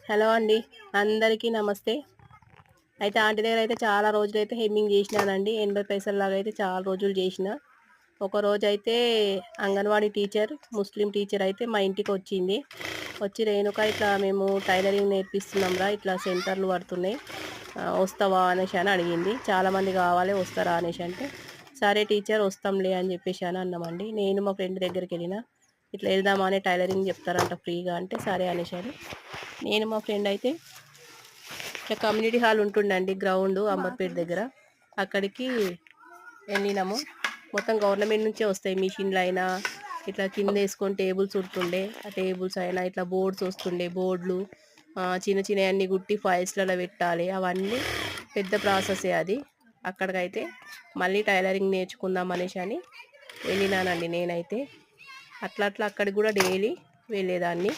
Hello అండి, అందరికీ నమస్తే. అయితే ఆంటీ దగ్గర అయితే చాలా రోజులైతే హెమ్మింగ్ చేసినానండి. 80 పైసల్లాగా అయితే చాలా రోజులు చేసిన. ఒకరోజైతే అంగన్వాడీ టీచర్, ముస్లిం టీచర్ అయితే మా ఇంటికి వచ్చింది. వచ్చి రేణుక ఇట్లా మేము టైలరింగ్ నేర్పిస్తున్నాంరా, ఇట్లా సెంటర్లు పడుతున్నాయి, వస్తావా అనేసి అని అడిగింది. చాలామంది కావాలి, వస్తారా అనేసి అంటే సరే టీచర్ వస్తాంలే అని చెప్పేసి అని అన్నామండి. నేను మా ఫ్రెండ్ దగ్గరికి వెళ్ళిన, ఇట్లా వెళ్దామా అని, టైలరింగ్ చెప్తారంట ఫ్రీగా అంటే సరే అనేసి అని నేను మా ఫ్రెండ్ అయితే ఇట్లా కమ్యూనిటీ హాల్ ఉంటుండండి గ్రౌండ్ అంబర్పేట దగ్గర, అక్కడికి వెళ్ళినాము. మొత్తం గవర్నమెంట్ నుంచే వస్తాయి మిషన్లు అయినా, ఇట్లా కింద వేసుకొని టేబుల్స్ ఉంటుండే, ఆ టేబుల్స్ అయినా ఇట్లా బోర్డ్స్ వస్తుండే, బోర్డులు చిన్న చిన్న అన్ని గుట్టి ఫైల్స్లలో పెట్టాలి, అవన్నీ పెద్ద ప్రాసెసే అది. అక్కడికైతే మళ్ళీ టైలరింగ్ నేర్చుకుందాం అనేసి అని వెళ్ళినానండి నేనైతే. అట్లా అట్లా అక్కడికి కూడా డైలీ వెళ్ళేదాన్ని.